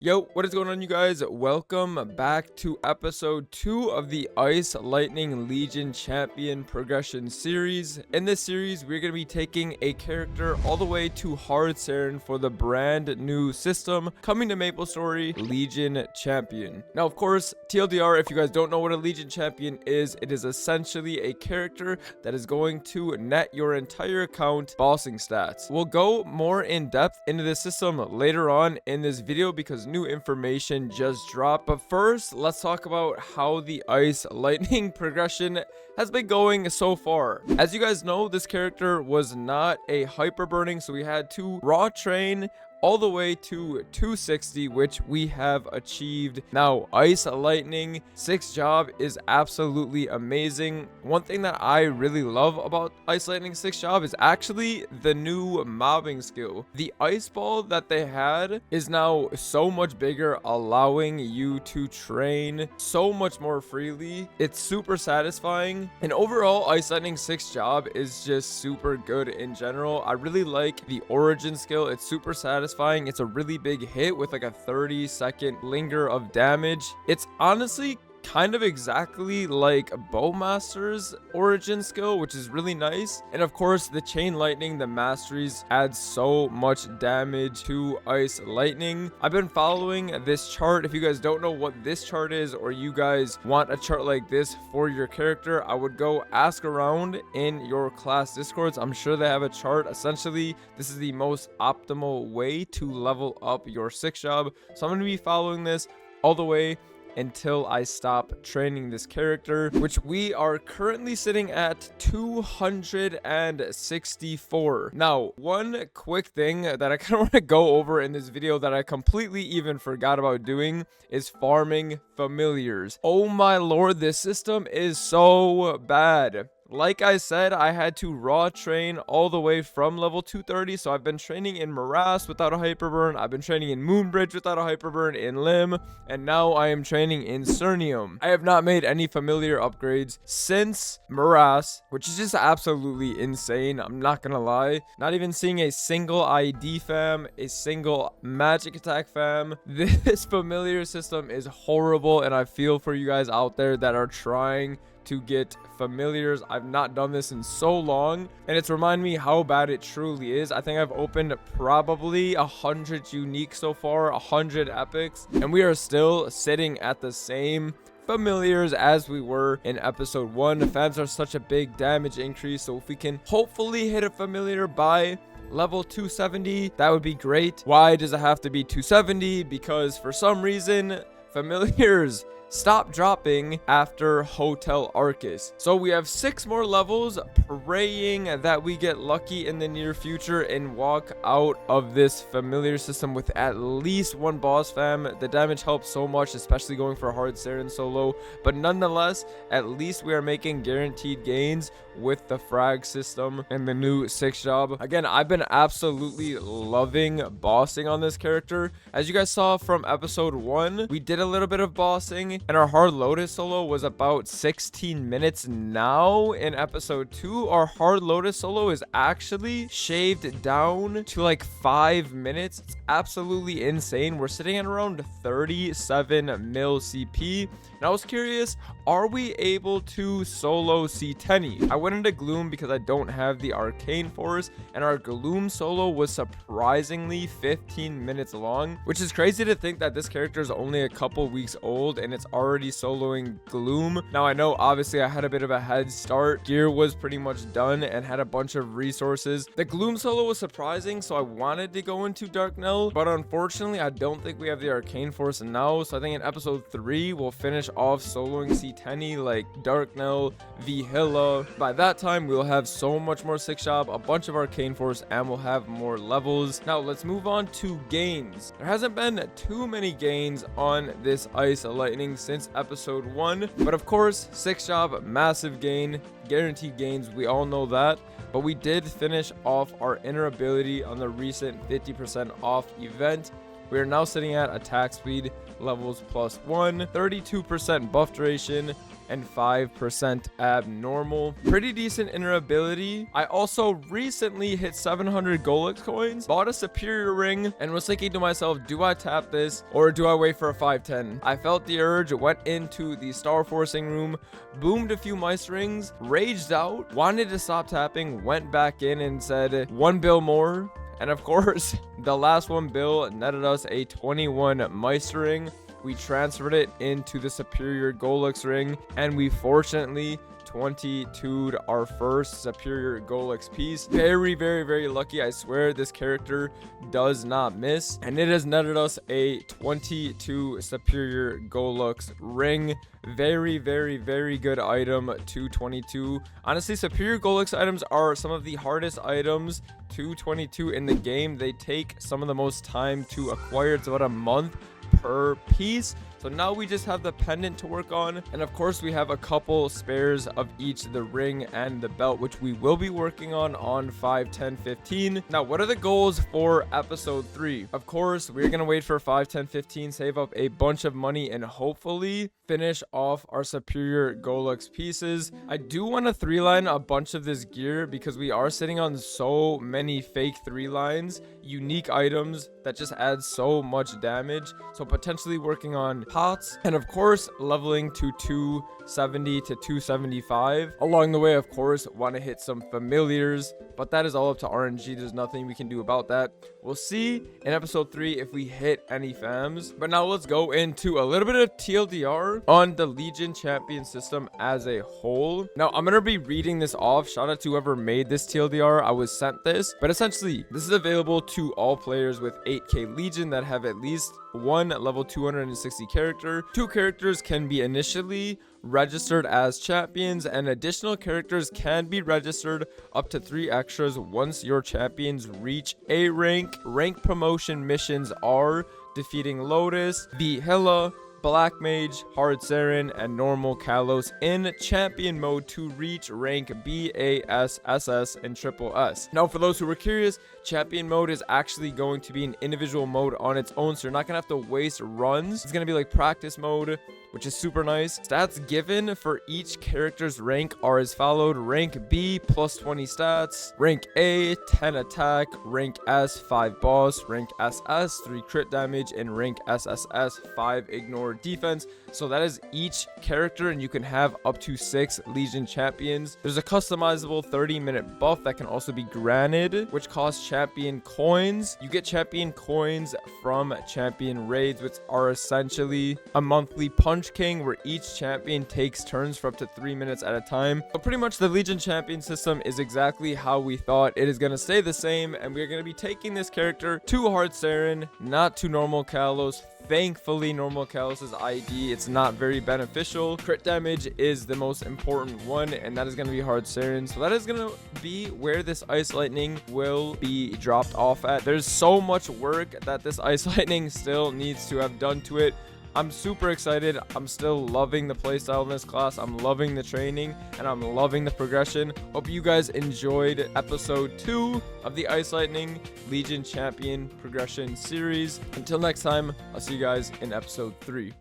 Yo, what is going on, you guys? Welcome back to episode 2 of the Ice Lightning Legion Champion Progression series. In this series, we're going to be taking a character all the way to Hard Saren for the brand new system coming to Maplestory, Legion Champion. Now, of course, TLDR, if you guys don't know what a Legion Champion is, it is essentially a character that is going to net your entire account bossing stats. We'll go more in depth into this system later on in this video because new information just dropped. But first, let's talk about how the Ice Lightning progression has been going so far. As you guys know, this character was not a hyper burning, so we had to raw train all the way to 260, which we have achieved. Now, Ice Lightning 6 job is absolutely amazing. One thing that I really love about Ice Lightning 6 job is actually the new mobbing skill. The ice ball that they had is now so much bigger, allowing you to train so much more freely. It's super satisfying, and overall Ice Lightning 6 job is just super good in general. I really like the origin skill. It's super satisfying. It's a really big hit with like a 30-second linger of damage. It's honestly kind of exactly like Bowmaster's origin skill, which is really nice. And of course, the chain lightning, the masteries, add so much damage to Ice Lightning. I've been following this chart. If you guys don't know what this chart is, or you guys want a chart like this for your character, I would go ask around in your class discords. I'm sure they have a chart. Essentially, this is the most optimal way to level up your 6 job. So I'm going to be following this all the way until I stop training this character, which we are currently sitting at 264. Now, one quick thing that I kind of want to go over in this video that I completely even forgot about doing is farming familiars. Oh my lord, this system is so bad. Like I said, I had to raw train all the way from level 230, so I've been training in Morass without a hyperburn, I've been training in Moonbridge without a hyperburn, in Lim, and now I am training in Cernium. I have not made any familiar upgrades since Morass, which is just absolutely insane, I'm not gonna lie. Not even seeing a single ID fam, a single magic attack fam. This familiar system is horrible, and I feel for you guys out there that are trying to get familiars. I've not done this in so long, and it's reminded me how bad it truly is. I think I've opened probably 100 unique so far, 100 epics, and we are still sitting at the same familiars as we were in episode 1. The fans are such a big damage increase, so if we can hopefully hit a familiar by level 270, that would be great. Why does it have to be 270? Because for some reason familiars stop dropping after Hotel Arcus. So we have 6 more levels, praying that we get lucky in the near future and walk out of this familiar system with at least 1 boss fam. The damage helps so much, especially going for Hard Saren solo, but nonetheless, at least we are making guaranteed gains with the frag system and the new 6 job. Again, I've been absolutely loving bossing on this character. As you guys saw from episode 1, we did a little bit of bossing, and our Hard Lotus solo was about 16 minutes. Now in episode 2, our Hard Lotus solo is actually shaved down to like 5 minutes. It's absolutely insane. We're sitting at around 37 mil CP, and I was curious, are we able to solo C10? I went into Gloom because I don't have the Arcane Force, and our Gloom solo was surprisingly 15 minutes long, which is crazy to think that this character is only a couple weeks old and it's already soloing Gloom. Now, I know obviously I had a bit of a head start. Gear was pretty much done and had a bunch of resources. The Gloom solo was surprising, so I wanted to go into Dark Knell, but unfortunately I don't think we have the Arcane Force now. So I think in episode 3 we'll finish off soloing C10 like Dark Knell, Vihilla. By that time we'll have so much more 6 job, a bunch of Arcane Force, and we'll have more levels. Now let's move on to gains. There hasn't been too many gains on this Ice Lightning since episode 1, but of course 6 job, massive gain, guaranteed gains, we all know that. But we did finish off our inner ability on the recent 50% off event, We are now sitting at attack speed levels +1, 32% buff duration, and 5% abnormal. Pretty decent inner ability. I also recently hit 700 Golux coins, bought a superior ring, and was thinking to myself, do I tap this or do I wait for a 510? I felt the urge, went into the Star Forcing room, boomed a few mice rings, raged out, wanted to stop tapping, went back in and said, 1 bill more. And of course, the last 1 bill netted us a 21 mice ring. We transferred it into the superior Golux ring, and we fortunately 22'd our first superior Golux piece. Very, very, very lucky. I swear this character does not miss, and it has netted us a 22 superior Golux ring. Very, very, very good item, 222. Honestly, superior Golux items are some of the hardest items, 222 in the game. They take some of the most time to acquire. It's about a month per piece. So now we just have the pendant to work on, and of course we have a couple spares of each, the ring and the belt, which we will be working on 5, 10, 15. Now, what are the goals for episode 3? Of course, we're gonna wait for 5, 10, 15, save up a bunch of money, and hopefully finish off our superior Golux pieces. I do want to 3-line a bunch of this gear because we are sitting on so many fake 3-lines, unique items that just add so much damage. So potentially working on pots, and of course leveling to 270 to 275. Along the way, of course, want to hit some familiars, but that is all up to RNG. There's nothing we can do about that. We'll see in episode 3 if we hit any fams. But now let's go into a little bit of TLDR on the Legion champion system as a whole. Now I'm gonna be reading this off. Shout out to whoever made this TLDR. I was sent this, but essentially this is available to all players with 8k Legion that have at least one level 260 character. 2 characters can be initially registered as champions, and additional characters can be registered up to 3 extras once your champions reach A rank. Rank promotion missions are defeating Lotus, Vihilla, Black Mage, Hard Saren, and normal Kalos in champion mode to reach rank B, A, S, SS, and triple S. Now, for those who were curious, champion mode is actually going to be an individual mode on its own, so you're not gonna have to waste runs. It's gonna be like practice mode, which is super nice. Stats given for each character's rank are as followed: rank B plus 20 stats, rank A 10 attack, rank S 5 boss, rank SS 3 crit damage, and rank SSS 5 ignore defense. So that is each character, and you can have up to 6 Legion champions. There's a customizable 30-minute buff that can also be granted, which costs champion coins. You get champion coins from champion raids, which are essentially a monthly punch king where each champion takes turns for up to 3 minutes at a time. But pretty much the Legion champion system is exactly how we thought. It is going to stay the same, and we're going to be taking this character to Hard Saren, not to normal Kalos. Thankfully, normal Kalos' ID, it's not very beneficial. Crit damage is the most important one, and that is going to be Hard Saren. So that is going to be where this Ice Lightning will be dropped off at. There's so much work that this Ice Lightning still needs to have done to it. I'm super excited. I'm still loving the playstyle in this class. I'm loving the training, and I'm loving the progression. Hope you guys enjoyed episode 2 of the Ice Lightning Legion Champion Progression Series. Until next time, I'll see you guys in episode 3.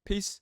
Peace.